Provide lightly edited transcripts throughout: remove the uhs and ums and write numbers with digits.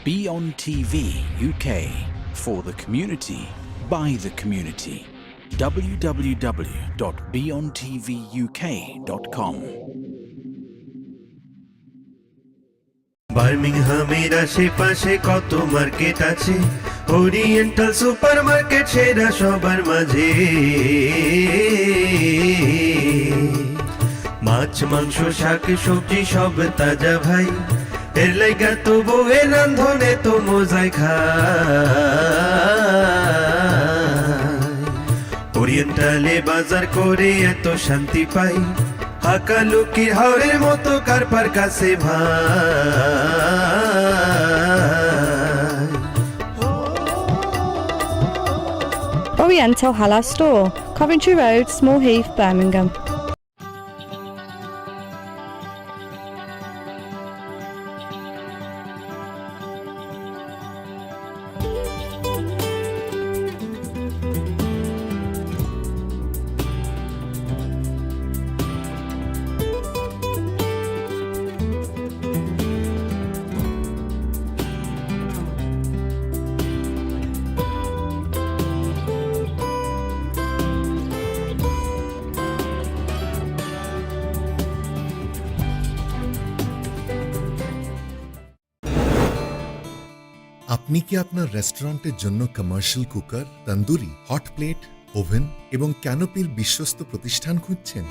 BEONTV UK, for the community, by the community. www.beontvuk.com. বার্মিংহামের আশেপাশে কত market আছে, oriental super market সেরা সবার মাঝে। মাছ মাংস শাক সবজি সব তাজা ভাই, এর লাইগা তো বউয়ের রান্ধনে তো মজাই খায়। ওরিয়েন্টালে বাজার করে এত শান্তি পাই, হাকালুকির হাওরের মতো কারপার কাছে ভাই। Oriental Halal Store, Coventry Road, Small Heath, Birmingham. আপনি কি আপনার রেস্টুরেন্টের জন্য commercial cooker, tandoori, hot plate, oven এবং ক্যানোপির বিশ্বস্ত প্রতিষ্ঠান খুঁজছেন?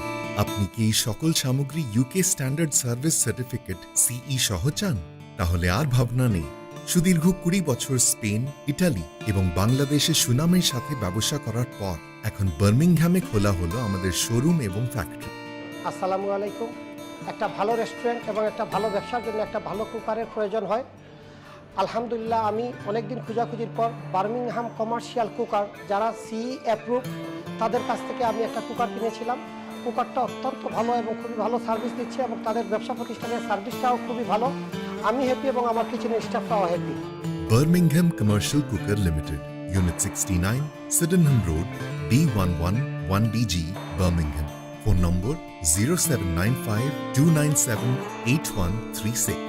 আপনি কি এই সকল সামগ্রী ইউকে স্ট্যান্ডার্ড সার্ভিস সার্টিফিকেট সিই সহ চান? তাহলে আর ভাবনা নেই। সুদীর্ঘ 20 বছর স্পেন, ইটালি এবং বাংলাদেশে সুনামের সাথে ব্যবসা করার পর এখন বার্মিংহামে খোলা হলো আমাদের শোরুম এবং ফ্যাক্টরি। আসসালামু আলাইকুম। একটা ভালো রেস্টুরেন্ট এবং একটা ভালো ব্যবসার জন্য একটা ভালো কুকারের প্রয়োজন হয়। আলহামদুলিল্লাহ আমি অনেকদিন খোঁজাখুঁজির পর বার্মিংহাম কমার্শিয়াল কুকার যারা সিই অ্যাপ্রুভ তাদের কাছ থেকে আমি একটা কুকার কিনেছিলাম। কুকারটা অত্যন্ত ভালো এবং খুবই ভালো সার্ভিস দিচ্ছে এবং তাদের ব্যবসা প্রতিষ্ঠানের সার্ভিসটাও খুবই ভালো। আমি হ্যাপি এবং আমার কিচেনের স্টাফটাও happy. Birmingham Commercial Cooker Limited, Unit 69, Sydenham Road, B111DG, Birmingham. Phone number 0795 297 8136.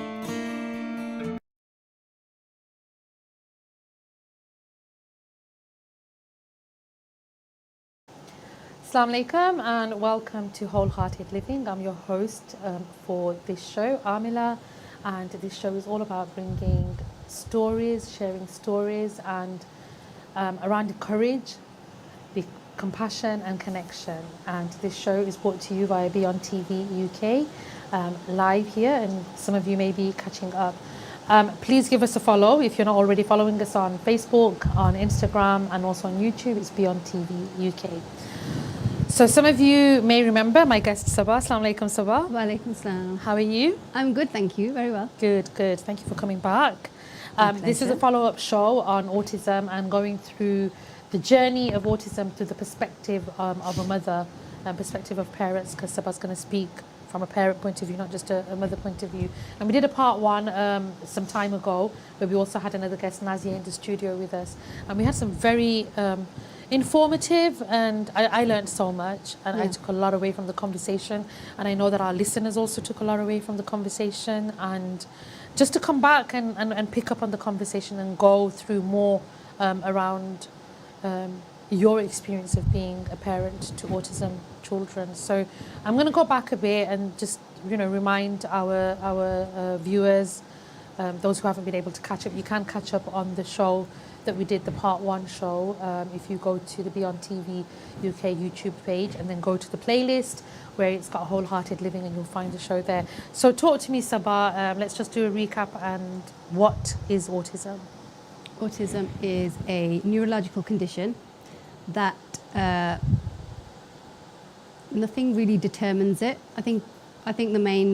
Assalamu alaikum and welcome to Wholehearted Living. I'm your host for this show, Aamilah, and this show is all about bringing stories, sharing stories and around the courage, the compassion and connection. And this show is brought to you via BEONTV UK, live here, and some of you may be catching up. Please give us a follow if you're not already following us on Facebook, on Instagram and also on YouTube. It's BEONTV UK. So some of you may remember my guest Saba. Assalamu alaikum, Saba. Wa alaikum salam. How are you? I'm good, thank you. Very well. Good, good. Thank you for coming back. This is a follow-up show on autism and going through the journey of autism through the perspective of a mother and perspective of parents, because Saba's going to speak from a parent point of view, not just a mother point of view. And we did a part one some time ago where we also had another guest, Nazia, in the studio with us. And we had some very informative, and I learned so much, and I took a lot away from the conversation, and I know that our listeners also took a lot away from the conversation. And just to come back and pick up on the conversation and go through more around your experience of being a parent to autism children. So I'm going to go back a bit and just remind our viewers, those who haven't been able to catch up, you can catch up on the show that we did, the part one show, if you go to the BEONTV UK YouTube page and then go to the playlist where it's got Wholehearted Living, and you'll find the show there. So talk to me, Saba, let's just do a recap. And what is autism? Autism is a neurological condition that nothing really determines it. I think the main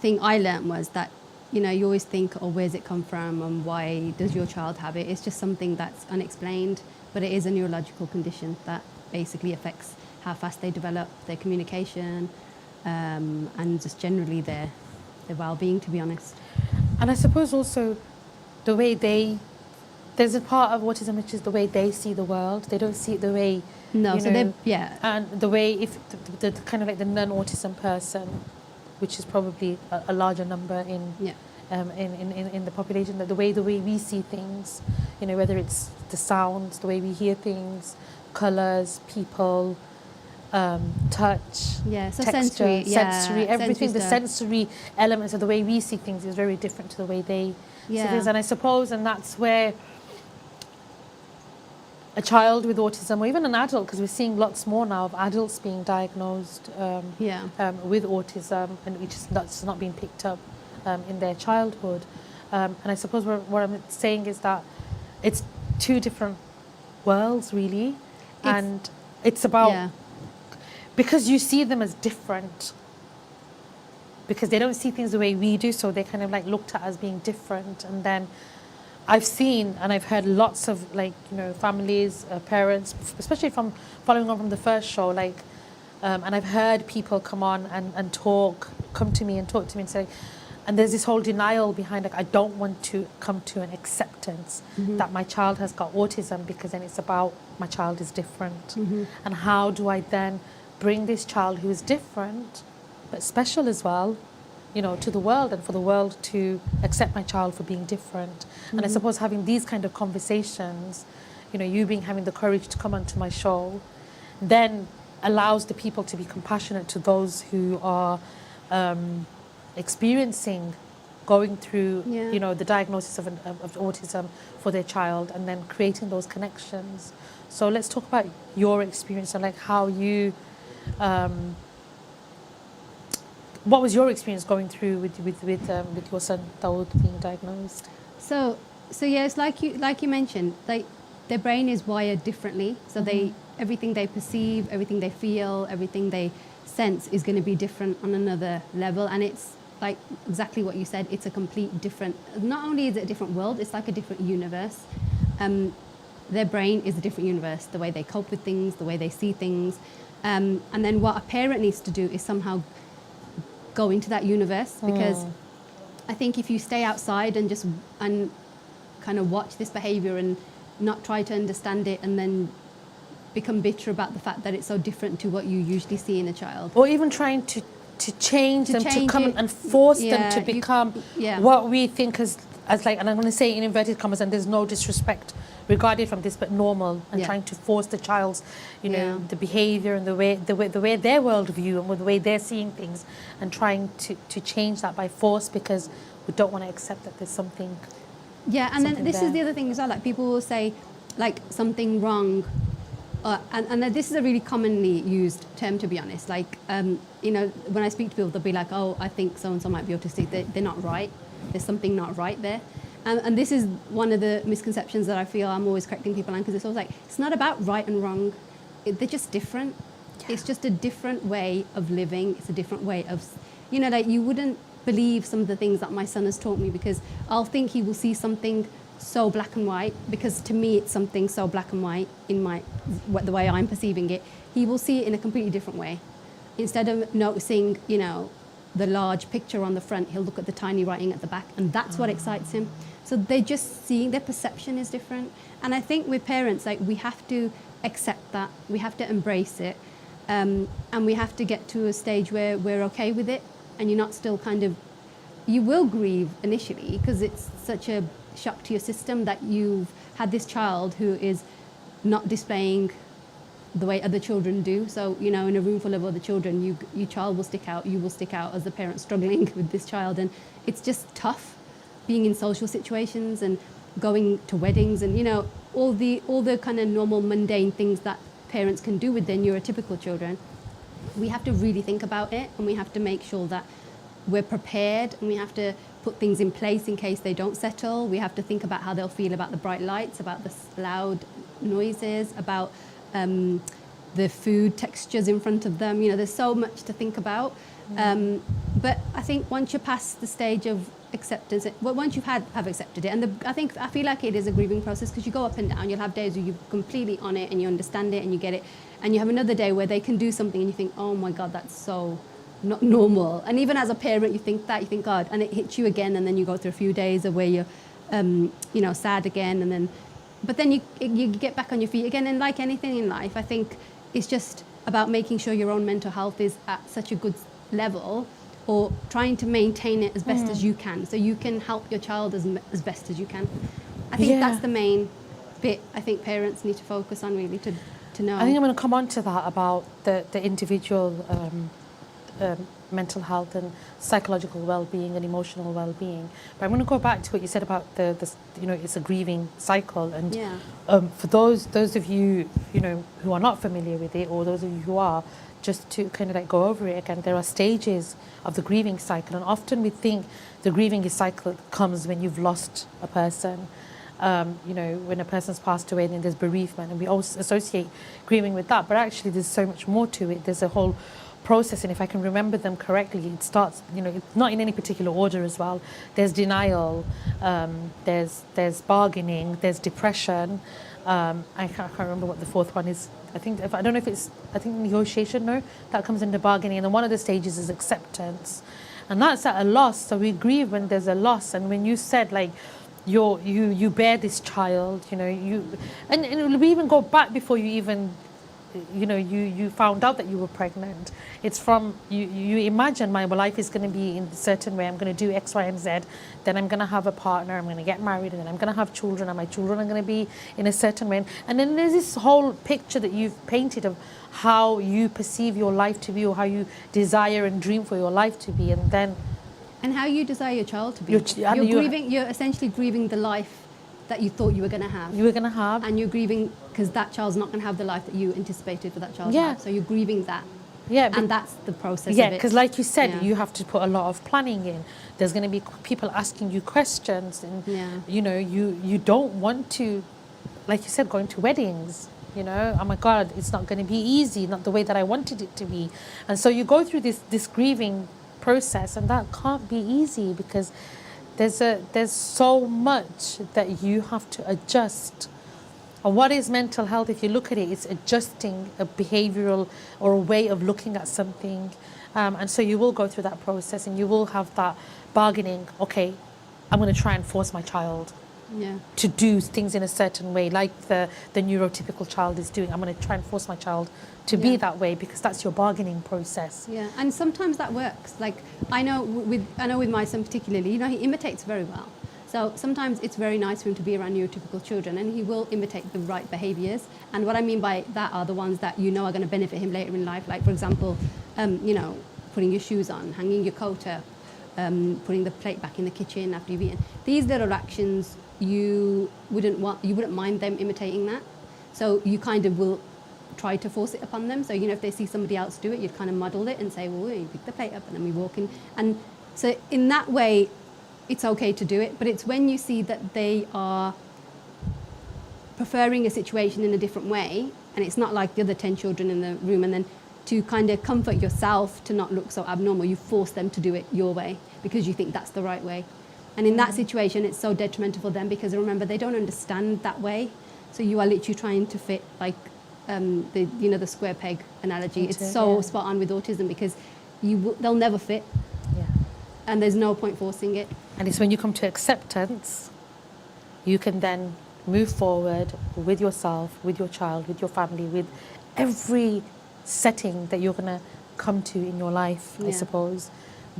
thing I learned was that you always think, oh, where's it come from and why does your child have it? It's just something that's unexplained, but it is a neurological condition that basically affects how fast they develop, their communication, and just generally their well-being, to be honest. And I suppose also the way there's a part of autism which is the way they see the world. They don't see it the way and the way if the kind of like the non-autism person, which is probably a larger number in the population, that the way we see things, you know, whether it's the sounds, the way we hear things, colours, people, touch, Yeah, so texture, sensory, everything. The stuff. sensory elements of the way we see things is very different to the way they see things. And I suppose, and that's where a child with autism, or even an adult, because we're seeing lots more now of adults being diagnosed with autism, and that's not being picked up in their childhood. And I suppose what I'm saying is that it's two different worlds, really, and it's about because you see them as different, because they don't see things the way we do, so they're kind of like looked at as being different. And then I've seen and I've heard lots of, like, you know, families, parents, especially from following on from the first show, like, and I've heard people come on and come to me and say, and there's this whole denial behind, like, I don't want to come to an acceptance that my child has got autism, because then it's about my child is different. And how do I then bring this child who is different but special as well, you know, to the world, and for the world to accept my child for being different. And I suppose having these kind of conversations, you know, having the courage to come onto my show, then allows the people to be compassionate to those who are going through, you know, the diagnosis of autism for their child, and then creating those connections. So let's talk about your experience and, like, how you, what was your experience going through with your son Dawood being diagnosed? So yeah, it's like you mentioned, their brain is wired differently. So everything they perceive, everything they feel, everything they sense is going to be different on another level. And it's like exactly what you said. It's a complete different. Not only is it a different world, it's like a different universe. Their brain is a different universe. The way they cope with things, the way they see things, and then what a parent needs to do is somehow go into that universe, because I think if you stay outside and just kind of watch this behavior and not try to understand it, and then become bitter about the fact that it's so different to what you usually see in a child, or even trying to change them, to come and force them to become what we think as like, and I'm going to say in inverted commas, and there's no disrespect regarded from this, but normal, and trying to force the child's, you know, the behavior and the way their worldview and the way they're seeing things, and trying to change that by force, because we don't want to accept that there's something. Yeah, and then this is the other thing as well. Like, people will say, like, something wrong, and this is a really commonly used term, to be honest. Like, you know, when I speak to people, they'll be like, "Oh, I think so and so might be autistic." They're not right. There's something not right there. And this is one of the misconceptions that I feel I'm always correcting people on, because it's always like, it's not about right and wrong. They're just different. Yeah. It's just a different way of living. It's a different way of, you know, like, you wouldn't believe some of the things that my son has taught me, because I'll think he will see something so black and white, because to me it's something so black and white in the way I'm perceiving it. He will see it in a completely different way. Instead of noticing, you know, the large picture on the front, he'll look at the tiny writing at the back, and that's what excites him. So they're just seeing, their perception is different. And I think with parents, like, we have to accept that, we have to embrace it, and we have to get to a stage where we're okay with it, and you're not still kind of, you will grieve initially, because it's such a shock to your system that you've had this child who is not displaying the way other children do. So, you know, in a room full of other children, your child will stick out, you will stick out as the parent struggling with this child. And it's just tough being in social situations and going to weddings, and, you know, all the kind of normal mundane things that parents can do with their neurotypical children. We have to really think about it, and we have to make sure that we're prepared, and we have to put things in place in case they don't settle. We have to think about how they'll feel about the bright lights, about the loud noises, about the food textures in front of them. You know, there's so much to think about. But I think once you're past the stage of acceptance, once you've have accepted it, and I feel like it is a grieving process, because you go up and down. You'll have days where you're completely on it and you understand it and you get it, and you have another day where they can do something and you think, oh my God, that's so not normal. And even as a parent, you think, God, and it hits you again, and then you go through a few days of where you're, you know, sad again, and then, but then you get back on your feet again. And like anything in life, I think it's just about making sure your own mental health is at such a good level or trying to maintain it as best as you can, so you can help your child as best as you can. I think that's the main bit I think parents need to focus on, really, to know. I think I'm going to come on to that about the individual mental health and psychological well-being and emotional well-being. But I'm going to go back to what you said about the it's a grieving cycle. And for those of you, who are not familiar with it, or those of you who are, just to kind of like go over it again, there are stages of the grieving cycle. And often we think the grieving cycle comes when you've lost a person. When a person's passed away, then there's bereavement, and we also associate grieving with that. But actually, there's so much more to it. There's a whole process, and if I can remember them correctly, it starts, it's not in any particular order as well. There's denial, there's bargaining, there's depression. I can't remember what the fourth one is. I think negotiation. No, that comes into bargaining, and then one of the stages is acceptance, and that's at a loss. So we grieve when there's a loss, and when you said like, you bear this child, and we even go back before you even, you found out that you were pregnant. It's from, you imagine my life is going to be in a certain way. I'm going to do X, Y, and Z. Then I'm going to have a partner. I'm going to get married, and then I'm going to have children, and my children are going to be in a certain way. And then there's this whole picture that you've painted of how you perceive your life to be, or how you desire and dream for your life to be, and then. And how you desire your child to be. You're essentially grieving the life that you thought you were going to have. And you're grieving because that child's not going to have the life that you anticipated for that child to have. So you're grieving that. Yeah. And that's the process of it. Because like you said, you have to put a lot of planning in. There's going to be people asking you questions, and you don't want to, like you said, going to weddings. Oh my God, it's not going to be easy, not the way that I wanted it to be. And so you go through this grieving process, and that can't be easy, because there's so much that you have to adjust. And what is mental health? If you look at it, it's adjusting a behavioral or a way of looking at something. And so you will go through that process, and you will have that bargaining. Okay, I'm going to try and force my child to do things in a certain way, like the neurotypical child is doing. I'm going to try and force my child to be that way, because that's your bargaining process. Yeah, and sometimes that works. Like I know with my son particularly, he imitates very well. So sometimes it's very nice for him to be around neurotypical children, and he will imitate the right behaviours. And what I mean by that are the ones that are going to benefit him later in life. Like, for example, putting your shoes on, hanging your coat up, putting the plate back in the kitchen after you've eaten. These little actions, you wouldn't mind them imitating that. So you kind of will try to force it upon them. So, if they see somebody else do it, you'd kind of model it and say, well, you pick the plate up, and then we walk in. And so in that way, it's okay to do it. But it's when you see that they are preferring a situation in a different way, and it's not like the other 10 children in the room, and then to kind of comfort yourself to not look so abnormal, you force them to do it your way because you think that's the right way. And in that situation, it's so detrimental for them, because remember, they don't understand that way. So you are literally trying to fit, like, the square peg analogy. It's so spot on with autism, because they'll never fit. And there's no point forcing it. And it's when you come to acceptance, you can then move forward with yourself, with your child, with your family, with every setting that you're going to come to in your life, I suppose.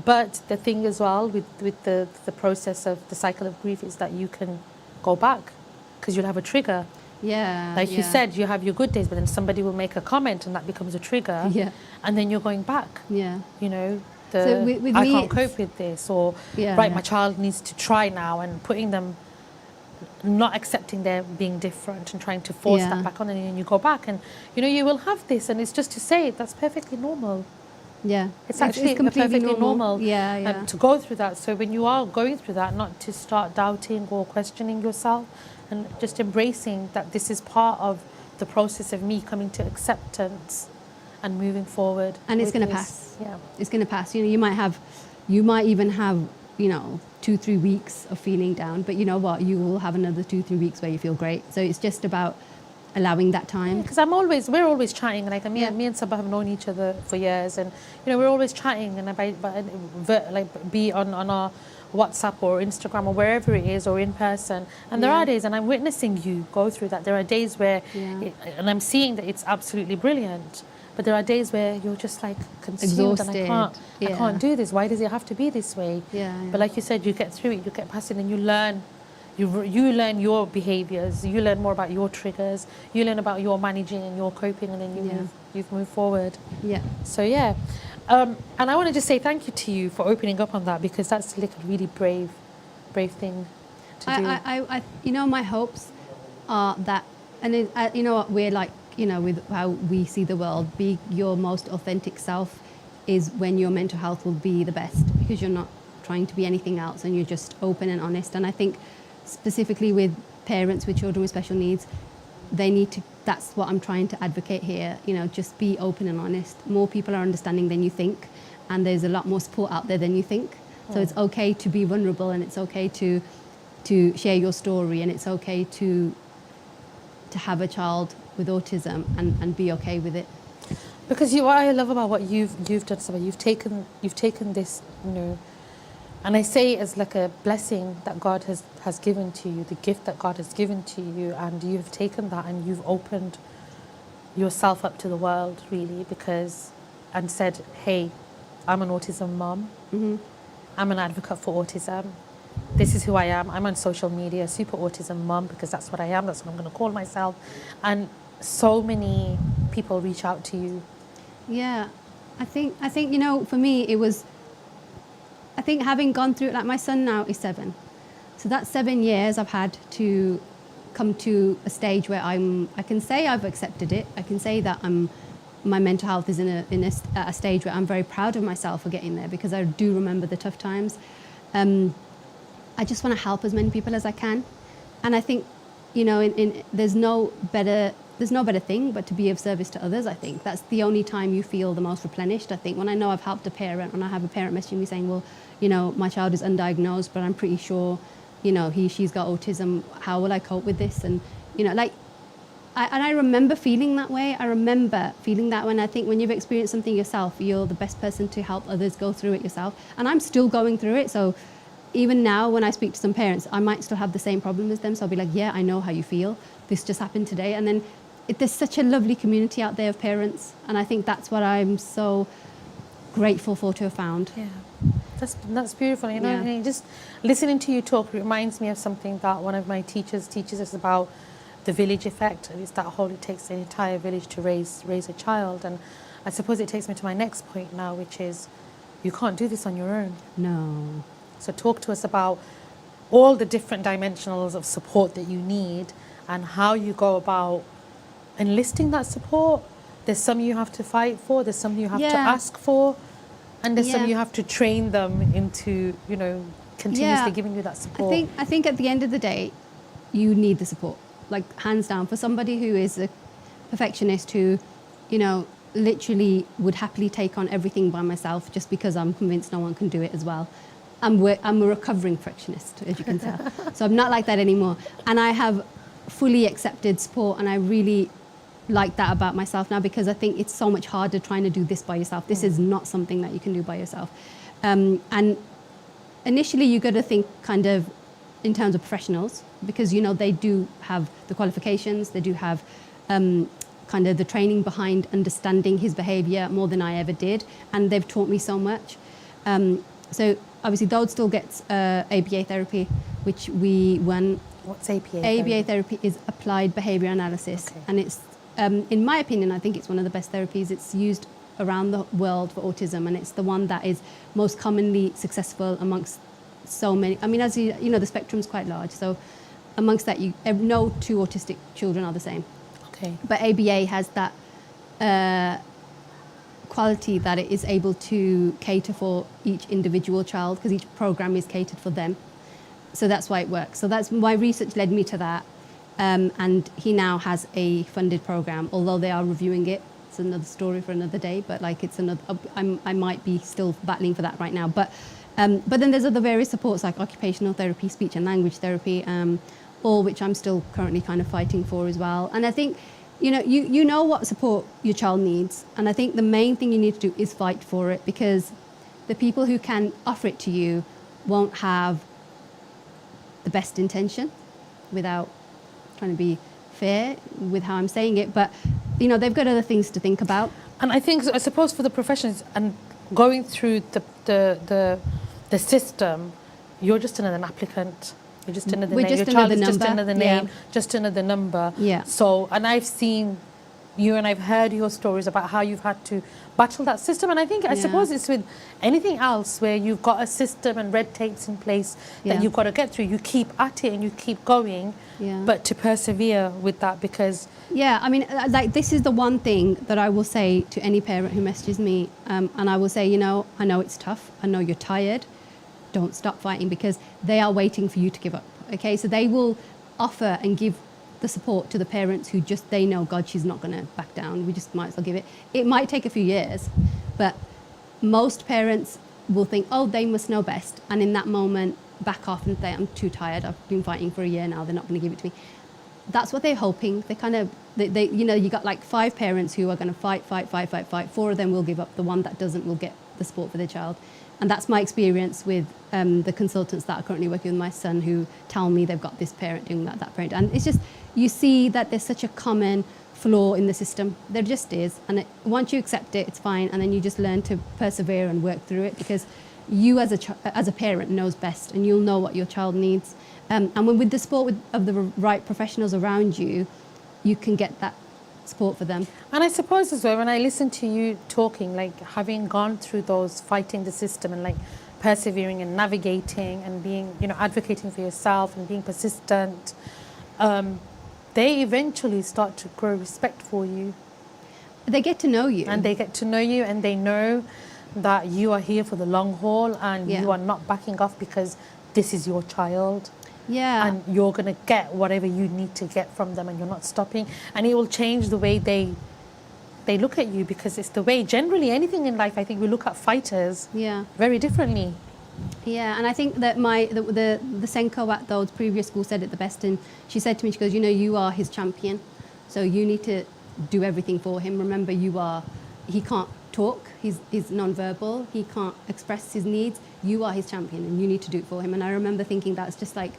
But the thing as well with the process of the cycle of grief is that you can go back, because you'll have a trigger. Like you said, you have your good days, but then somebody will make a comment, and that becomes a trigger. And then you're going back. So with I me, can't cope with this, or my child needs to try now, and putting them, not accepting their being different and trying to force that back on, and then you go back, and you will have this, and it's just to say that's perfectly normal. It's actually completely perfectly normal to go through that. So when you are going through that, not to start doubting or questioning yourself, and just embracing that this is part of the process of me coming to acceptance and moving forward. And it's going to pass. It's going to pass. You might even have 2-3 weeks of feeling down, but you know what, you will have another 2-3 weeks where you feel great. So it's just about allowing that time. Because we're always chatting, like me and Saba have known each other for years, and we're always chatting, and be on our WhatsApp or Instagram or wherever it is, or in person. And there are days, and I'm witnessing you go through that. There are days where, and I'm seeing that it's absolutely brilliant. But there are days where you're just like consumed and I Exhausted. can't do this. Why does it have to be this way? Yeah, But like you said, you get through it, you get past it, and you learn. You learn your behaviours. You learn more about your triggers. You learn about your managing and your coping, and then you've moved forward. Yeah. So yeah, and I want to just say thank you to you for opening up on that, because that's like a really brave thing to do. I you know, my hopes are that, and you know what, we're like, you know, with how we see the world, be your most authentic self is when your mental health will be the best, because you're not trying to be anything else and you're just open and honest. And I think specifically with parents with children with special needs, they need to, that's what I'm trying to advocate here, you know, just be open and honest. More people are understanding than you think, and there's a lot more support out there than you think. So it's okay to be vulnerable, and it's okay to share your story, and it's okay to have a child with autism and be okay with it. Because what I love about what you've done, Saba, you've taken this, you know, and I say it as like a blessing that God has given to you, the gift that God has given to you, and you've taken that and you've opened yourself up to the world, really, and said, hey, I'm an autism mom. Mm-hmm. I'm an advocate for autism. This is who I am. I'm on social media, super autism mom, because that's what I am. That's what I'm going to call myself. And so many people reach out to you. Yeah, I think you know, for me it was, I think having gone through, like my son now is 7, so that's 7 years I've had to come to a stage where I can say I've accepted it. I can say that my mental health is at a stage where I'm very proud of myself for getting there, because I do remember the tough times. I just want to help as many people as I can, and I think, you know, there's no better thing but to be of service to others. I think that's the only time you feel the most replenished. I think when I know I've helped a parent, when I have a parent messaging me saying, well, you know, my child is undiagnosed, but I'm pretty sure, you know, she's got autism, how will I cope with this? And, you know, like, I remember feeling that way. I remember feeling that when I think when you've experienced something yourself, you're the best person to help others go through it yourself. And I'm still going through it. So even now when I speak to some parents, I might still have the same problem as them. So I'll be like, yeah, I know how you feel. This just happened today. And then there's such a lovely community out there of parents. And I think that's what I'm so grateful for to have found. Yeah, that's beautiful. You know, Yeah. and just listening to you talk reminds me of something that one of my teachers teaches us about, the village effect. It's that whole, it takes an entire village to raise a child. And I suppose it takes me to my next point now, which is you can't do this on your own. No. So talk to us about all the different dimensionals of support that you need and how you go about enlisting that support. There's some you have to fight for, there's some you have to ask for, and there's some you have to train them into, you know, continuously giving you that support. I think at the end of the day, you need the support, like hands down. For somebody who is a perfectionist who, you know, literally would happily take on everything by myself just because I'm convinced no one can do it as well. I'm a recovering perfectionist, as you can tell. So I'm not like that anymore. And I have fully accepted support, and I really like that about myself now, because I think it's so much harder trying to do this by yourself. This is not something that you can do by yourself. And initially you got to think kind of in terms of professionals, because, you know, they do have the qualifications, they do have kind of the training behind understanding his behaviour more than I ever did, and they've taught me so much. So obviously Dode still gets ABA therapy, which we won. What's ABA? ABA therapy is applied behaviour analysis, and it's, in my opinion, I think it's one of the best therapies. It's used around the world for autism, and it's the one that is most commonly successful amongst so many. I mean, as you know, the spectrum's quite large, so amongst that, no 2 autistic children are the same. Okay. But ABA has that quality that it is able to cater for each individual child, because each program is catered for them. So that's why it works. So that's my research led me to that. And he now has a funded program, although they are reviewing it. It's another story for another day, but like it's another, I might be still battling for that right now. But then there's other various supports like occupational therapy, speech and language therapy, all which I'm still currently kind of fighting for as well. And I think, you know what support your child needs. And I think the main thing you need to do is fight for it, because the people who can offer it to you won't have the best intention, without trying to be fair with how I'm saying it, but they've got other things to think about. And I think, I suppose, for the professions and going through the system, you're just another applicant. You're just another We're name. just Your child another is just number. another name, just another number. Yeah. So, and I've seen you and I've heard your stories about how you've had to battle that system. And I think, I suppose it's with anything else where you've got a system and red tapes in place that you've got to get through. You keep at it and you keep going, but to persevere with that because... Yeah, I mean, like this is the one thing that I will say to any parent who messages me, and I will say, you know, I know it's tough. I know you're tired. Don't stop fighting because they are waiting for you to give up. Okay, so they will offer and give the support to the parents who just, they know, God, she's not going to back down. We just might as well give it. It might take a few years, but most parents will think, oh, they must know best. And in that moment, back off and say, I'm too tired. I've been fighting for a year now. They're not going to give it to me. That's what they're hoping. They kind of, they you know, you got like 5 parents who are going to fight. 4 of them will give up. The one that doesn't will get the support for their child. And that's my experience with the consultants that are currently working with my son who tell me they've got this parent doing that parent. And it's just, you see that there's such a common flaw in the system. There just is. And once you accept it, it's fine. And then you just learn to persevere and work through it because you as a parent knows best and you'll know what your child needs. And when with the support of the right professionals around you, you can get that support for them. And I suppose as well, when I listen to you talking, like having gone through those, fighting the system and like persevering and navigating and being, you know, advocating for yourself and being persistent, they eventually start to grow respect for you. They get to know you. And they get to know you and they know that you are here for the long haul and you are not backing off because this is your child. Yeah. And you're going to get whatever you need to get from them and you're not stopping. And it will change the way they look at you because it's the way, generally, anything in life, I think we look at fighters very differently. Yeah, and I think that the Senko at those previous schools said it the best. And she said to me, she goes, you know, you are his champion. So you need to do everything for him. Remember, he can't talk, he's non-verbal, he can't express his needs. You are his champion and you need to do it for him. And I remember thinking that's just like,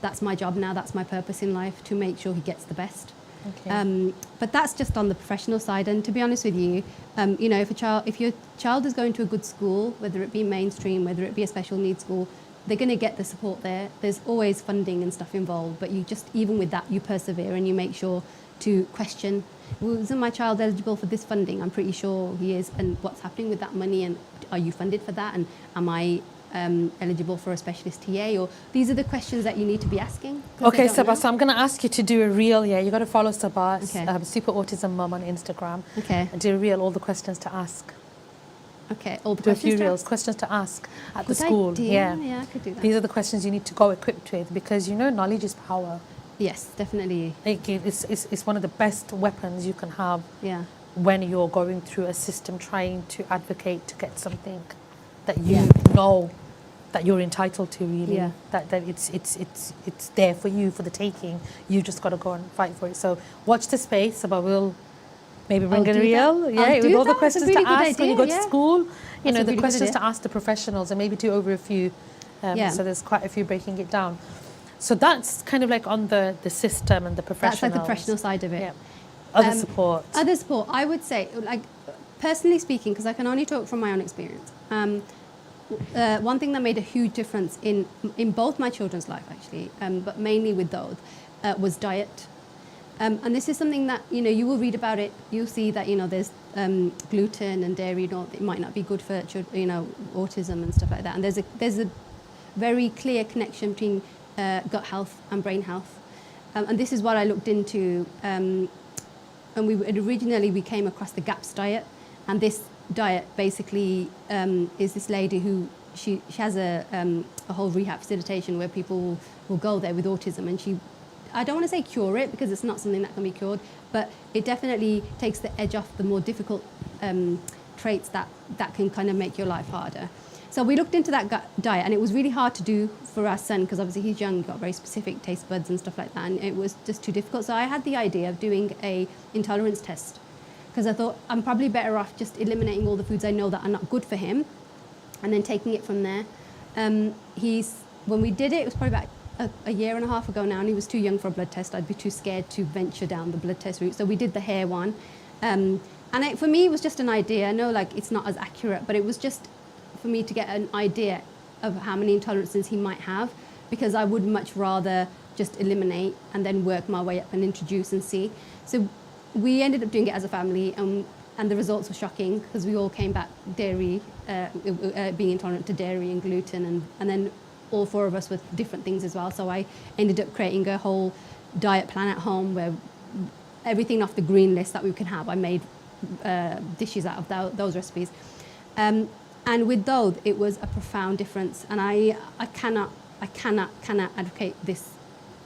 that's my job now, that's my purpose in life, to make sure he gets the best. Okay. But that's just on the professional side. And to be honest with you, you know, if your child is going to a good school, whether it be mainstream, whether it be a special needs school, they're going to get the support there. There's always funding and stuff involved, but you just, even with that, you persevere and you make sure to question, well, isn't my child eligible for this funding? I'm pretty sure he is. And what's happening with that money? And are you funded for that? And am I eligible for a specialist TA? Or these are the questions that you need to be asking. Okay, Saba, so I'm going to ask you to do a reel. Yeah, you got to follow Saba, Super Autism Mum on Instagram. Okay. And do a reel, all the questions to ask. Okay, all the do questions. A few reels, questions to ask at the Good school. Idea. Yeah, I could do that. These are the questions you need to go equipped with because you know knowledge is power. Yes, definitely. Like it's one of the best weapons you can have. Yeah. When you're going through a system trying to advocate to get something that you know that you're entitled to, really. Yeah. That it's there for you for the taking. You just got to go and fight for it. So watch the space. But we'll maybe bring a reel. Yeah, with all the questions to ask when you go to school. You know, the questions to ask the professionals and maybe do over a few. So there's quite a few breaking it down. So that's kind of like on the system and the professionals. That's like the professional side of it. Yeah. Other support. Other support, I would say, like personally speaking, because I can only talk from my own experience. One thing that made a huge difference in both my children's life, actually, but mainly with those, was diet. And this is something that, you know, you will read about it. You'll see that, you know, there's gluten and dairy. It might not be good for children, you know, autism and stuff like that. And there's a very clear connection between gut health and brain health. And this is what I looked into. And originally we came across the GAPS diet. And this diet basically is this lady who she has a whole rehab facilitation where people will go there with autism, and I don't want to say cure it because it's not something that can be cured, but it definitely takes the edge off the more difficult traits that can kind of make your life harder. So we looked into that diet, and it was really hard to do for our son because obviously he's young, got very specific taste buds and stuff like that, and it was just too difficult. So I had the idea of doing a intolerance test, because I thought I'm probably better off just eliminating all the foods I know that are not good for him and then taking it from there. When we did it was probably about a year and a half ago now, and he was too young for a blood test. I'd be too scared to venture down the blood test route. So we did the hair one. And for me, it was just an idea. I know, like, it's not as accurate, but it was just for me to get an idea of how many intolerances he might have, because I would much rather just eliminate and then work my way up and introduce and see. So we ended up doing it as a family, and the results were shocking because we all came back dairy, being intolerant to dairy and gluten, and then all 4 of us with different things as well. So I ended up creating a whole diet plan at home where everything off the green list that we can have, I made dishes out of those recipes. And with those, it was a profound difference. And I cannot advocate this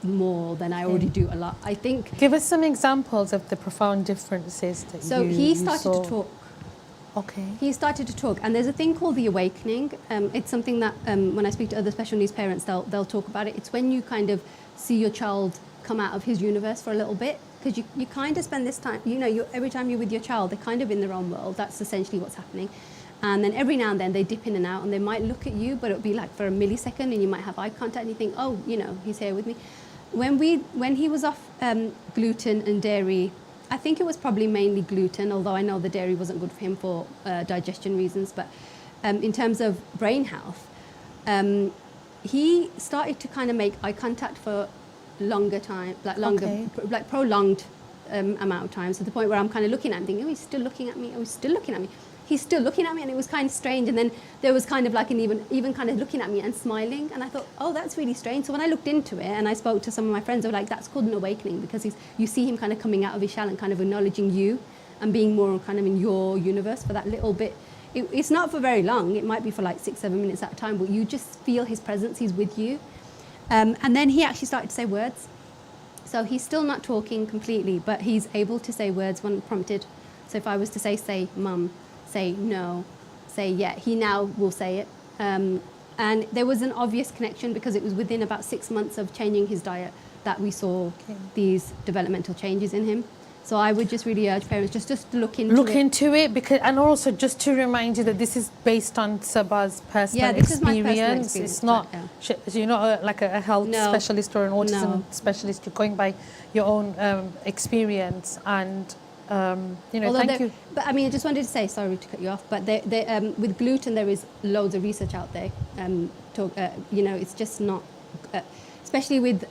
more than I already do a lot. I think. Give us some examples of the profound differences that he started to talk. Okay. He started to talk, and there's a thing called the awakening. It's something that when I speak to other special needs parents, they'll talk about it. It's when you kind of see your child come out of his universe for a little bit, because you kind of spend this time, every time you're with your child, they're kind of in their own world. That's essentially what's happening. And then every now and then they dip in and out, and they might look at you, but it'll be like for a millisecond, and you might have eye contact, and you think, oh, he's here with me. When he was off gluten and dairy, I think it was probably mainly gluten, although I know the dairy wasn't good for him for digestion reasons. But in terms of brain health, he started to kind of make eye contact for longer time, like prolonged amount of time, to the point where I'm kind of looking at him thinking, oh, he's still looking at me, oh, he's still looking at me. He's still looking at me, and it was kind of strange. And then there was kind of like an even kind of looking at me and smiling, and I thought, oh, that's really strange. So when I looked into it and I spoke to some of my friends, they were like, that's called an awakening, because you see him kind of coming out of his shell and kind of acknowledging you and being more kind of in your universe for that little bit. It's not for very long. It might be for like 6-7 minutes at a time, but you just feel his presence. He's with you. And then he actually started to say words. So he's still not talking completely, but he's able to say words when prompted. So if I was to say mum, say no, say yeah, he now will say it. And there was an obvious connection, because it was within about 6 months of changing his diet that we saw these developmental changes in him. So I would just really urge parents just to look into it. Because, and also just to remind you that this is based on Saba's personal experience. Is my personal experience. It's not, you're not like a health specialist or an autism specialist. You're going by your own experience. And thank you. But I mean, I just wanted to say, sorry to cut you off, but with gluten there is loads of research out there. It's just not, especially with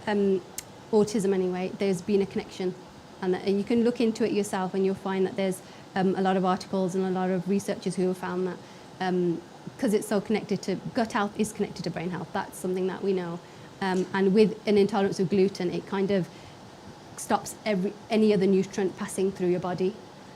autism anyway. There's been a connection, and you can look into it yourself, and you'll find that there's a lot of articles and a lot of researchers who have found that because it's so connected to gut health is connected to brain health. That's something that we know, and with an intolerance of gluten, it kind of stops any other nutrient passing through your body.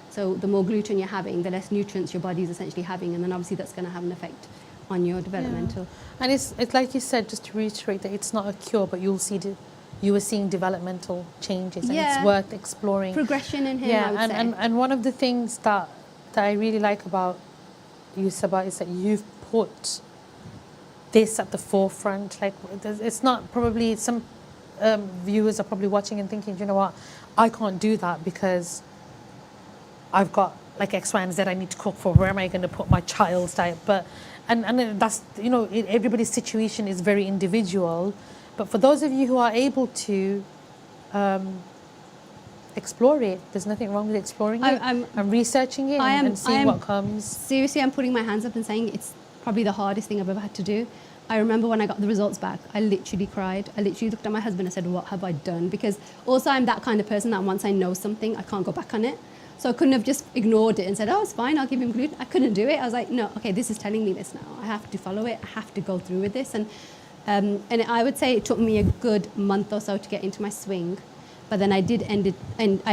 So the more gluten you're having, the less nutrients your body is essentially having, and then obviously that's going to have an effect on your developmental. Yeah. And it's like you said, just to reiterate, that it's not a cure, but you were seeing developmental changes, and it's worth exploring. Progression in him, I would say. And one of the things that I really like about you, Saba, is that you've put this at the forefront. Like, it's not probably some viewers are probably watching and thinking, you know what, I can't do that because I've got like X, Y, and Z I need to cook for. Where am I going to put my child's diet? But and that's, everybody's situation is very individual. But for those of you who are able to explore it, there's nothing wrong with exploring it and researching it and seeing what comes. Seriously, I'm putting my hands up and saying it's probably the hardest thing I've ever had to do. I remember when I got the results back, I literally cried. I literally looked at my husband and said, what have I done? Because also I'm that kind of person that once I know something, I can't go back on it. So I couldn't have just ignored it and said, oh, it's fine, I'll give him gluten. I couldn't do it. I was like, no, okay, this is telling me this now. I have to follow it. I have to go through with this. And I would say it took me a good month or so to get into my swing. But then I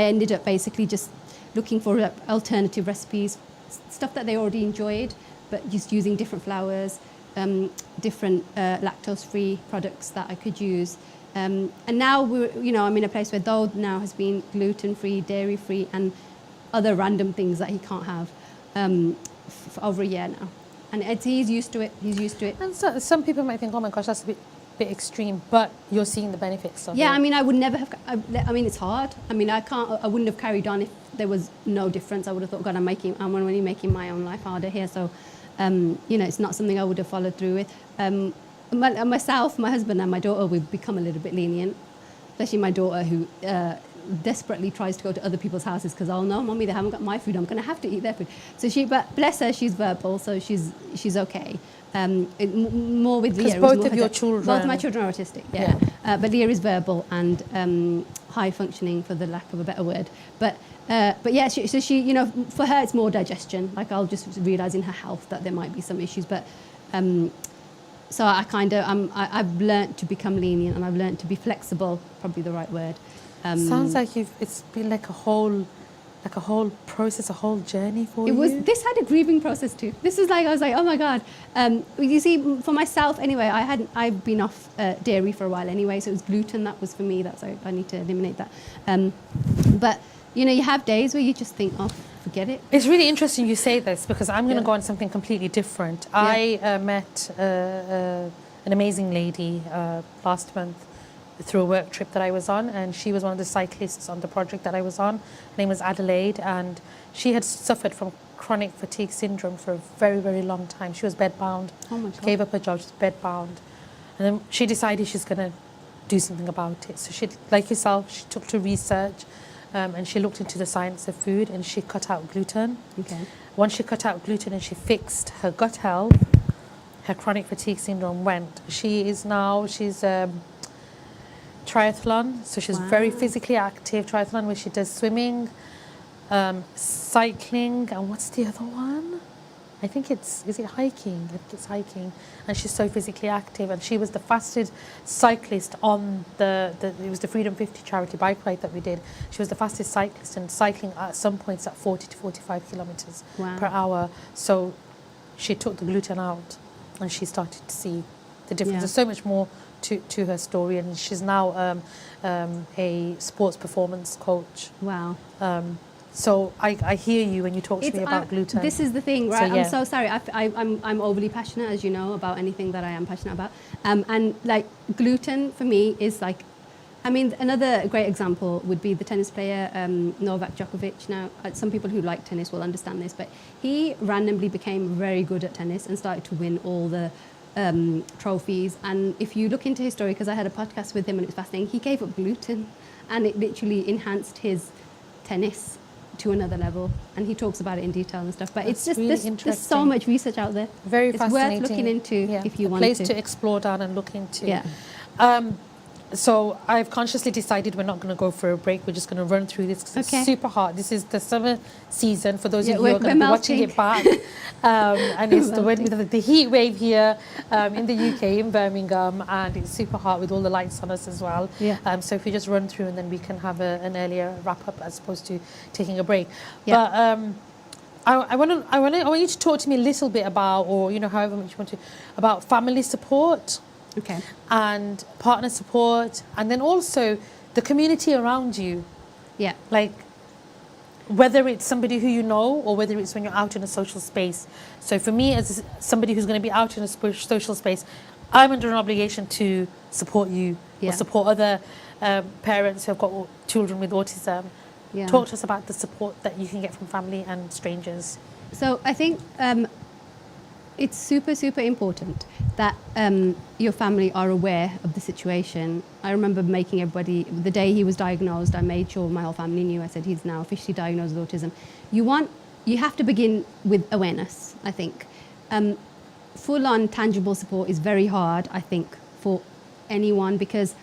ended up basically just looking for alternative recipes, stuff that they already enjoyed, but just using different flours, different lactose-free products that I could use. And now I'm in a place where Daud now has been gluten-free, dairy-free, and other random things that he can't have for over a year now. And he's used to it. And so, some people might think, oh my gosh, that's a bit extreme, but you're seeing the benefits of it. Yeah, I mean, I would never have. I mean, it's hard. I mean, I wouldn't have carried on if there was no difference. I would have thought, God, I'm only making my own life harder here. So, it's not something I would have followed through with. Myself, my husband, and my daughter, we've become a little bit lenient. Especially my daughter, who desperately tries to go to other people's houses because, oh no, mommy, they haven't got my food. I'm going to have to eat their food. So but bless her, she's verbal, so she's okay. More with Leah. Because both of your children. Both my children are autistic. Yeah. But Leah is verbal and high functioning, for the lack of a better word. But yeah, so she, you know, for her it's more digestion. Like I'll just realise in her health that there might be some issues, but. So I kind of, I've learnt to become lenient and I've learnt to be flexible, probably the right word. Sounds like it's been like a whole process, a whole journey for you. This had a grieving process too. This was like, I was like, oh my God. You see, for myself anyway, I've been off dairy for a while anyway, so it was gluten that was for me. That's like, I need to eliminate that. But you know, you have days where you just think, oh, forget it. It's really interesting you say this because I'm going to go on something completely different. I met an amazing lady last month through a work trip that I was on, and she was one of the cyclists on the project that I was on. Her name was Adelaide, and she had suffered from chronic fatigue syndrome for a very, very long time. She was bedbound. Oh my God. Gave up her job, she was bedbound. And then she decided she's going to do something about it. So she, like yourself, she took to research. And she looked into the science of food and she cut out gluten. Okay. Once she cut out gluten and she fixed her gut health, her chronic fatigue syndrome went. She's triathlon, so she's very physically active. Triathlon where she does swimming, cycling, and what's the other one? I think is it hiking? I think it's hiking. And she's so physically active, and she was the fastest cyclist on it was the Freedom 50 charity bike ride that we did. She was the fastest cyclist and cycling at some points at 40 to 45 kilometers per hour. So she took the gluten out and she started to see the difference. Yeah. There's so much more to her story, and she's now a sports performance coach. Wow. So I hear you when you talk to me about gluten. This is the thing, right? So, yeah. I'm so sorry. I'm overly passionate, as you know, about anything that I am passionate about. And like gluten for me is like, I mean, another great example would be the tennis player Novak Djokovic. Now, some people who like tennis will understand this, but he randomly became very good at tennis and started to win all the trophies. And if you look into his story, because I had a podcast with him and it was fascinating, he gave up gluten and it literally enhanced his tennis to another level, and he talks about it in detail and stuff. But That's it's just really there's so much research out there. Very it's fascinating. worth looking into if you want place to. to explore down and look into. Yeah. So I've consciously decided we're not going to go for a break. We're just going to run through this 'cause it's super hot. This is the summer season for those of you who are going to be watching it back. And it's the heat wave here in the UK, in Birmingham, and it's super hot with all the lights on us as well. Yeah. So if we just run through and then we can have an earlier wrap up as opposed to taking a break. Yeah. But I want you to talk to me a little bit about, or you know, however much you want to, about family support. Okay. And partner support, and then also the community around you. Yeah. Like whether it's somebody who you know or whether it's when you're out in a social space. So for me, as somebody who's going to be out in a social space, I'm under an obligation to support you or support other parents who have got children with autism. Yeah. Talk to us about the support that you can get from family and strangers. So I think it's super, super important that your family are aware of the situation. I remember making everybody, the day he was diagnosed, I made sure my whole family knew. I said, he's now officially diagnosed with autism. You have to begin with awareness, I think. Full-on tangible support is very hard, I think, for anyone, because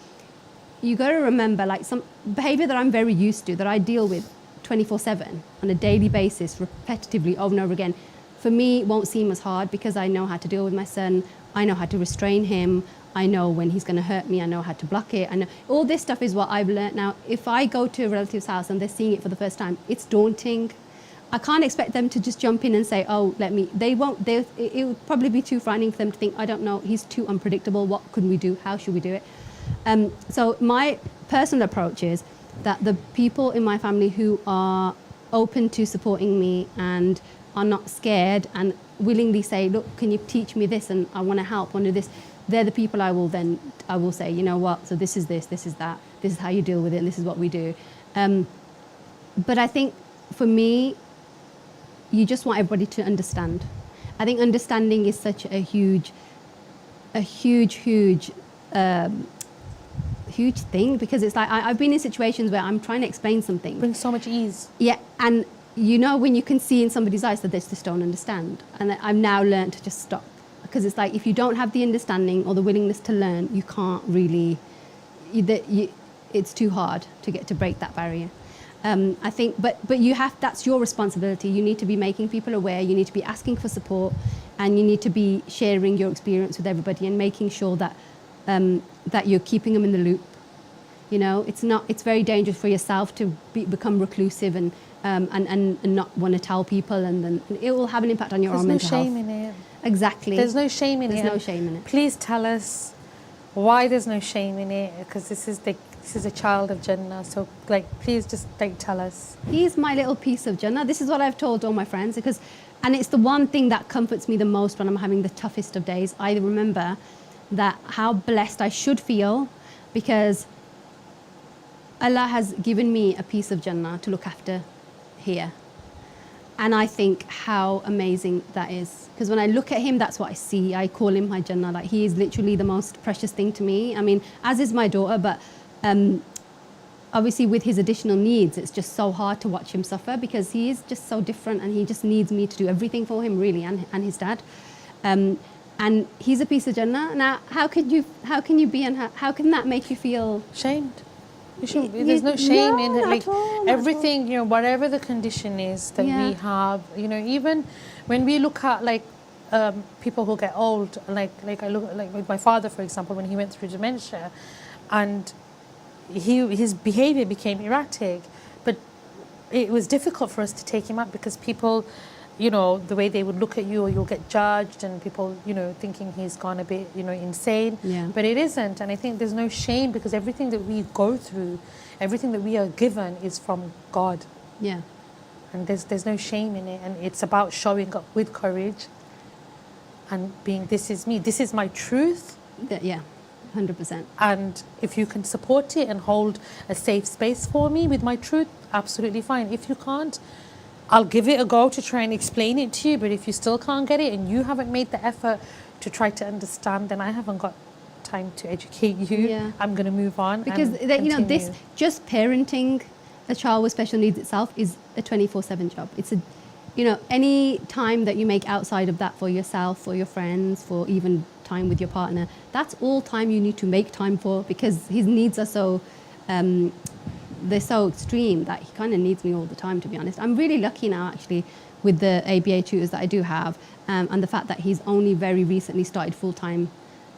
you got to remember, like, some behavior that I'm very used to, that I deal with 24/7 on a daily basis, repetitively, over and over again, for me, won't seem as hard because I know how to deal with my son. I know how to restrain him. I know when he's going to hurt me. I know how to block it. I know all this stuff is what I've learned now. If I go to a relative's house and they're seeing it for the first time, it's daunting. I can't expect them to just jump in and say, "Oh, let me." They won't. It would probably be too frightening for them to think, "I don't know. He's too unpredictable. What could we do? How should we do it?" So my personal approach is that the people in my family who are open to supporting me and are not scared and willingly say, look, can you teach me this, and I want to help, want to do this, they're the people I will say, you know what, so this is that, this is how you deal with it, and this is what we do. But I think for me, you just want everybody to understand. I think understanding is such a huge huge thing, because it's like I've been in situations where I'm trying to explain something. Brings so much ease. Yeah, and you know when you can see in somebody's eyes that they just don't understand. And I've now learned to just stop, because it's like if you don't have the understanding or the willingness to learn, you can't really. It's too hard to break that barrier. I think, but you have. That's your responsibility. You need to be making people aware. You need to be asking for support, and you need to be sharing your experience with everybody and making sure that that you're keeping them in the loop. You know, it's very dangerous for yourself to become reclusive and not want to tell people, and then it will have an impact on your own mental health. There's no shame in it. Exactly. There's no shame in it. There's no shame in it. Please tell us why there's no shame in it, because this is a child of Jannah. So like, please just like tell us. He's my little piece of Jannah. This is what I've told all my friends, and it's the one thing that comforts me the most when I'm having the toughest of days. I remember that how blessed I should feel, because Allah has given me a piece of Jannah to look after here. And I think how amazing that is. Because when I look at him, that's what I see. I call him my Jannah. Like, he is literally the most precious thing to me. I mean, as is my daughter, but obviously with his additional needs, it's just so hard to watch him suffer, because he is just so different, and he just needs me to do everything for him, really, and his dad. And he's a piece of Jannah. Now, how can you be, and how can that make you feel Shamed. There's no shame in it. not Like at all, everything, you know, whatever the condition is that we have, you know, even when we look at like people who get old, like I look like with my father, for example, when he went through dementia, and his behavior became erratic, but it was difficult for us to take him out, because people, you know, the way they would look at you, or you'll get judged, and people, you know, thinking he's gone a bit, you know, insane. Yeah. But it isn't. And I think there's no shame, because everything that we go through, everything that we are given is from God. Yeah. And there's no shame in it. And it's about showing up with courage and being, this is me, this is my truth. Yeah, 100%. And if you can support it and hold a safe space for me with my truth, absolutely fine. If you can't, I'll give it a go to try and explain it to you. But if you still can't get it, and you haven't made the effort to try to understand, then I haven't got time to educate you. Yeah. I'm going to move on. Because and you know, this continue. just parenting a child with special needs itself is a 24/7 job. It's a, you know, any time that you make outside of that for yourself, for your friends, for even time with your partner, that's all time you need to make time for, because his needs are so they're so extreme that he kind of needs me all the time, to be honest. I'm really lucky now, actually, with the ABA tutors that I do have, and the fact that he's only very recently started full-time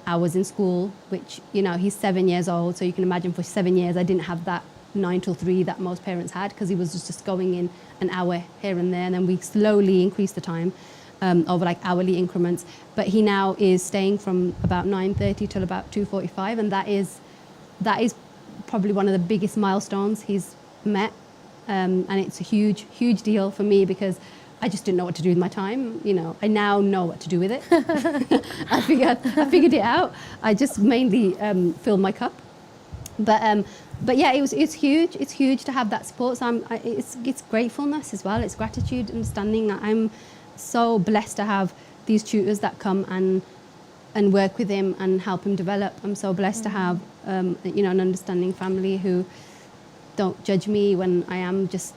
hours in school, which, you know, he's 7 years old, so you can imagine for 7 years I didn't have that 9 till 3 that most parents had, because he was just going in an hour here and there, and then we slowly increased the time over like hourly increments. But he now is staying from about 9:30 till about 2:45, and that is probably one of the biggest milestones he's met, and it's a huge deal for me, because I just didn't know what to do with my time. You know, I now know what to do with it. I figured it out. I just mainly fill my cup, but yeah, it's huge. It's huge to have that support. So it's gratefulness as well. It's gratitude, understanding that I'm so blessed to have these tutors that come and work with him and help him develop. I'm so blessed to have, you know, an understanding family who don't judge me when I am just,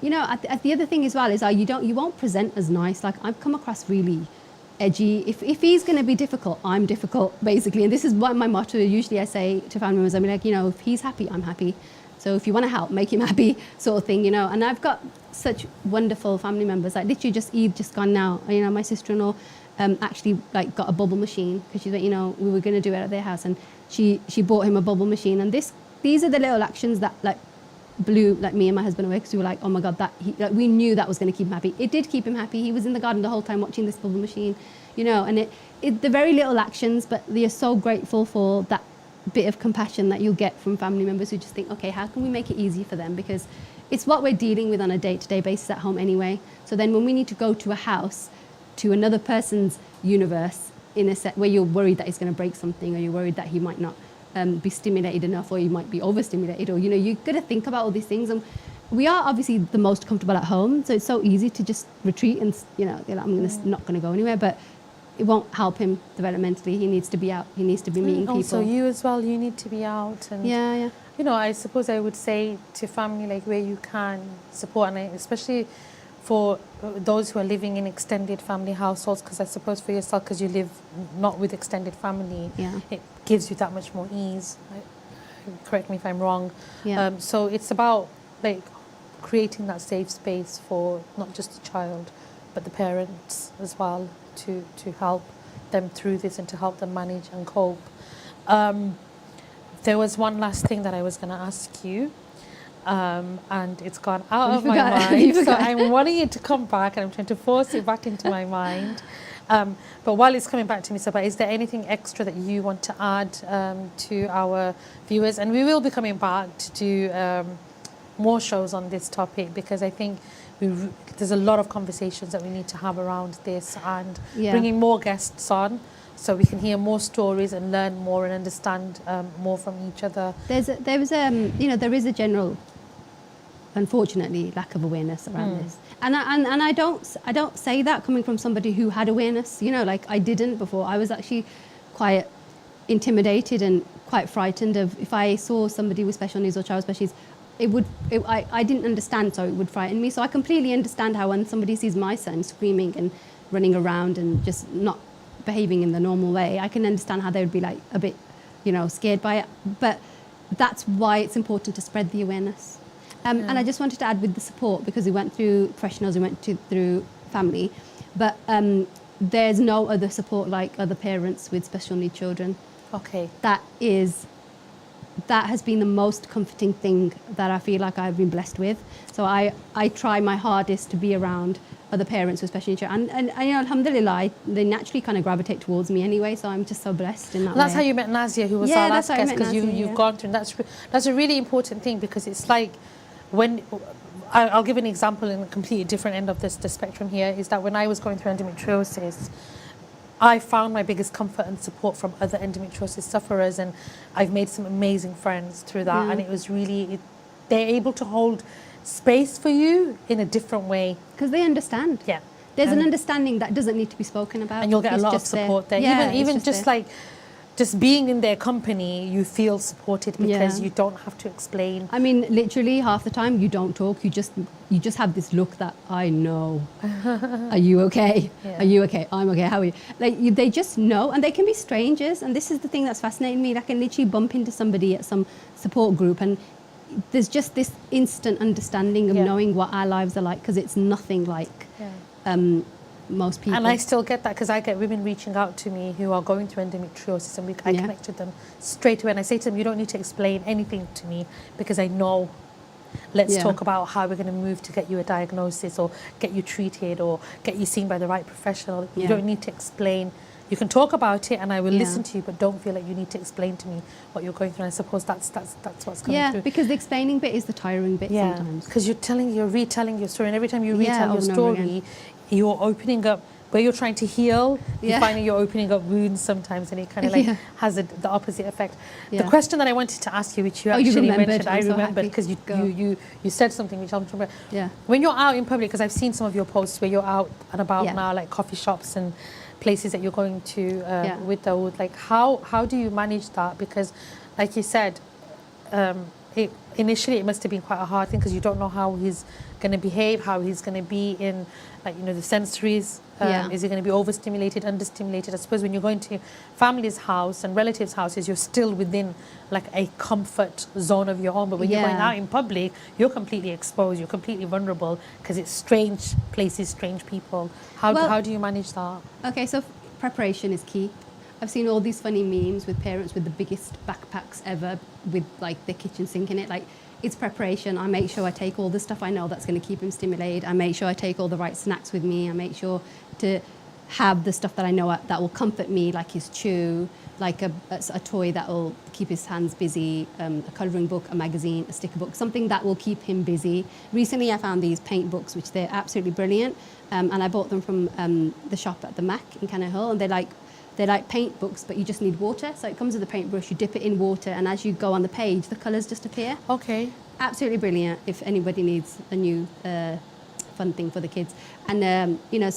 you know. The other thing as well is you won't present as nice. Like, I've come across really edgy. If he's going to be difficult, I'm difficult, basically. And this is what my motto. Usually I say to family members, I'm like, you know, if he's happy, I'm happy. So if you want to help, make him happy, sort of thing, you know. And I've got such wonderful family members. Like, literally just Eid just gone now. You know, my sister-in-law actually like got a bubble machine, because she, you know, we were going to do it at their house, and she bought him a bubble machine. And these are the little actions that like blew like me and my husband away, because we were like, oh my God, we knew that was going to keep him happy. It did keep him happy. He was in the garden the whole time watching this bubble machine, you know. And the very little actions, but they are so grateful for that bit of compassion that you'll get from family members who just think, okay, how can we make it easy for them? Because it's what we're dealing with on a day-to-day basis at home anyway. So then when we need to go to a house, to another person's universe, in a set where you're worried that he's going to break something, or you're worried that he might not be stimulated enough, or you might be overstimulated, or, you know, you've got to think about all these things. And we are obviously the most comfortable at home, so it's so easy to just retreat and, you know, like, I'm not going to go anywhere. But it won't help him developmentally. He needs to be out. He needs to be meeting people. Also, you as well, you need to be out. And Yeah. you know, I suppose I would say to family, like, where you can support, and especially for those who are living in extended family households, because I suppose for yourself, because you live not with extended family, Yeah. it gives you that much more ease. Correct me if I'm wrong. Yeah. So it's about like creating that safe space for not just the child, but the parents as well, to help them through this and to help them manage and cope. There was one last thing that I was going to ask you, and it's gone out of my mind. So I'm wanting it to come back, and I'm trying to force it back into my mind. But while it's coming back to me, Saba, is there anything extra that you want to add to our viewers? And we will be coming back to do more shows on this topic, because I think there's a lot of conversations that we need to have around this, and bringing more guests on so we can hear more stories and learn more and understand more from each other. There is a general, unfortunately, lack of awareness around this, and I don't say that coming from somebody who had awareness. You know, like I didn't before. I was actually quite intimidated and quite frightened of if I saw somebody with special needs or child special needs. I didn't understand, so it would frighten me. So I completely understand how when somebody sees my son screaming and running around and just not behaving in the normal way, I can understand how they would be like a bit, you know, scared by it. But that's why it's important to spread the awareness. And I just wanted to add with the support, because we went through professionals, we went through family, but there's no other support like other parents with special needs children. Okay. That has been the most comforting thing that I feel like I've been blessed with. So I try my hardest to be around other parents with special needs, and you know, alhamdulillah, they naturally kind of gravitate towards me anyway. So I'm just so blessed in that way. That's how you met Nazia, who was our last guest, because you've gone through, and that's a really important thing, because it's like when I'll give an example in a completely different end of the spectrum here, is that when I was going through endometriosis, I found my biggest comfort and support from other endometriosis sufferers, and I've made some amazing friends through that. And it was really, they're able to hold space for you in a different way. Because they understand. Yeah. There's an understanding that doesn't need to be spoken about. And you'll get a lot of support there. Yeah, even just like, just being in their company, you feel supported, because you don't have to explain. I mean, literally half the time you don't talk. You just have this look that I know. Are you okay? Are you okay? I'm okay. How are you? Like they just know, and they can be strangers. And this is the thing that's fascinating me. I can literally bump into somebody at some support group, and there's just this instant understanding of knowing what our lives are like, because it's nothing like most people. And I still get that, because I get women reaching out to me who are going through endometriosis, and I connect with them straight away, and I say to them, you don't need to explain anything to me, because I know. Let's talk about how we're going to move to get you a diagnosis, or get you treated, or get you seen by the right professional. You don't need to explain. You can talk about it, and I will listen to you, but don't feel like you need to explain to me what you're going through. And I suppose that's what's coming through. Yeah, because the explaining bit is the tiring bit sometimes. Because you're retelling your story, and every time you retell your story, you're opening up where you're trying to heal. You're finding you're opening up wounds sometimes, and it kind of like has the opposite effect. The question that I wanted to ask you, which you actually mentioned, I remembered, because you said something which I'm remember. When you're out in public, because I've seen some of your posts where you're out and about now, like coffee shops and places that you're going to with Dawood, like how do you manage that? Because like you said, initially it must have been quite a hard thing, because you don't know how he's going to behave, how he's going to be in, like, you know, the sensories. Is he going to be overstimulated, understimulated? I suppose when you're going to family's house and relatives' houses, you're still within like a comfort zone of your own. But when you're going out in public, you're completely exposed, you're completely vulnerable, because it's strange places, strange people. How do you manage that? Okay, so preparation is key. I've seen all these funny memes with parents with the biggest backpacks ever, with like their kitchen sink in it. Like, it's preparation. I make sure I take all the stuff I know that's going to keep him stimulated. I make sure I take all the right snacks with me. I make sure to have the stuff that I know that will comfort me, like his chew, like a toy that will keep his hands busy, a colouring book, a magazine, a sticker book, something that will keep him busy. Recently I found these paint books, which they're absolutely brilliant, and I bought them from the shop at the Mac in Cannon Hill, and they're like paint books, but you just need water. So it comes with a paintbrush, you dip it in water, and as you go on the page, the colours just appear. Okay. Absolutely brilliant if anybody needs a new fun thing for the kids. And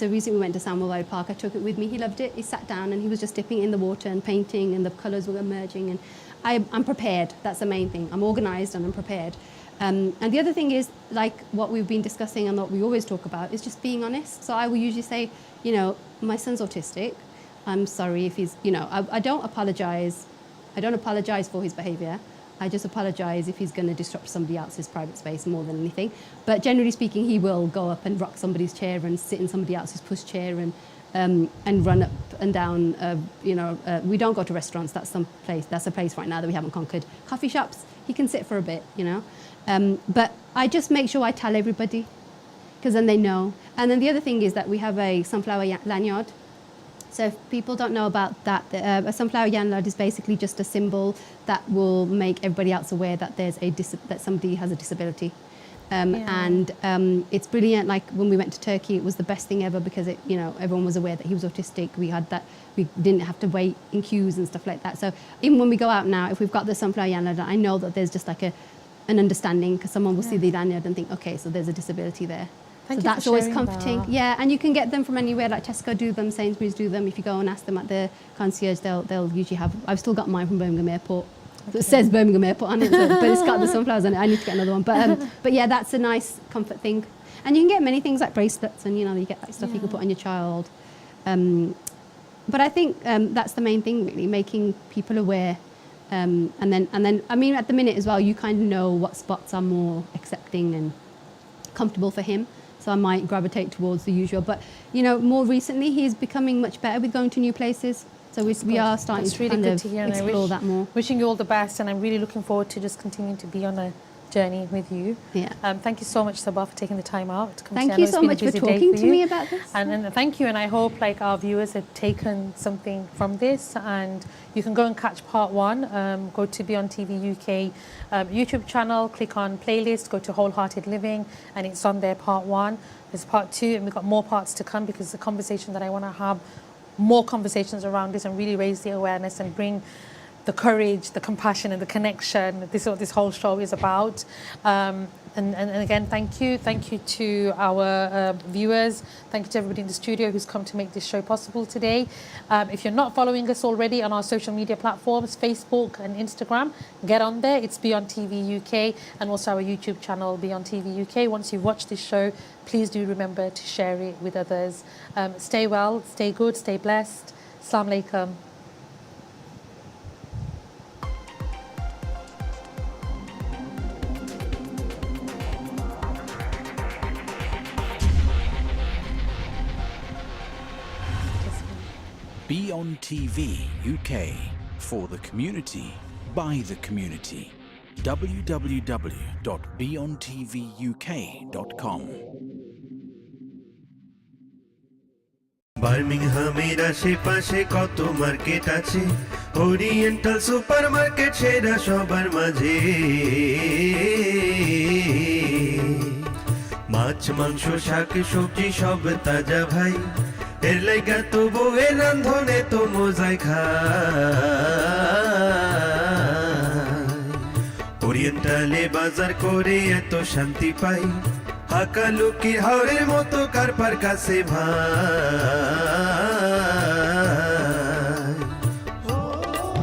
so recently we went to Samuel Park. I took it with me. He loved it. He sat down and he was just dipping in the water and painting, and the colours were emerging. And I'm prepared. That's the main thing. I'm organised and I'm prepared. And the other thing is, like what we've been discussing and what we always talk about, is just being honest. So I will usually say, my son's autistic. I'm sorry if he's, I don't apologise. I don't apologise for his behaviour. I just apologise if he's going to disrupt somebody else's private space more than anything. But generally speaking, he will go up and rock somebody's chair and sit in somebody else's pushchair and run up and down. We don't go to restaurants. That's a place right now that we haven't conquered. Coffee shops, he can sit for a bit, But I just make sure I tell everybody, because then they know. And then the other thing is that we have a sunflower lanyard. So if people don't know about that, a sunflower lanyard is basically just a symbol that will make everybody else aware that that somebody has a disability. And it's brilliant. Like when we went to Turkey, it was the best thing ever, because everyone was aware that he was autistic. We didn't have to wait in queues and stuff like that. So even when we go out now, if we've got the sunflower lanyard, I know that there's just like an understanding, because someone will see the lanyard and think, okay, so there's a disability there. Thank you that's for always sharing comforting. that. Yeah, and you can get them from anywhere, like Tesco do them, Sainsbury's do them. If you go and ask them at the concierge, they'll usually have. I've still got mine from Birmingham Airport. Okay. It says Birmingham Airport on it, but it's got the sunflowers on it. I need to get another one. But yeah, that's a nice comfort thing. And you can get many things like bracelets, and you get like stuff you can put on your child. But I think that's the main thing, really, making people aware. And then I mean, at the minute as well, you kind of know what spots are more accepting and comfortable for him. So I might gravitate towards the usual. But, more recently, he's becoming much better with going to new places. So we are starting to kind of explore that more. Wishing you all the best, and I'm really looking forward to just continuing to be on a journey with you. Yeah. Thank you so much, Saba, for taking the time out to come. Thank you so much for talking to me about this. And thank you, and I hope our viewers have taken something from this. And you can go and catch part 1. Go to BEONTV UK YouTube channel, click on playlist, go to Wholehearted Living, and it's on there, part 1. There's part 2, and we've got more parts to come, because the conversation that I want to have, more conversations around this, and really raise the awareness and bring the courage, the compassion, and the connection. This is what this whole show is about. And again, thank you to our viewers. Thank you to everybody in the studio who's come to make this show possible today. If you're not following us already on our social media platforms, Facebook and Instagram, get on there. It's BEONTV UK, and also our YouTube channel, BEONTV UK. Once you've watched this show, please do remember to share it with others. Stay well, stay good, stay blessed. Assalamu alaikum. BEONTV UK, for the community, by the community. www.beontvuk.com. বার্মিংহামের আশেপাশে কত market আছে, oriental super market সেরা সবার মাঝে। মাছ মাংস শাক সবজি সব তাজা ভাই, এর লাইগা তো বউয়ের রান্ধনে তো মজাই খায়। ওরিয়েন্টালে বাজার করে এত শান্তি পাই, হাকালুকির হাওরের মতো কারপার কাছে ভাই।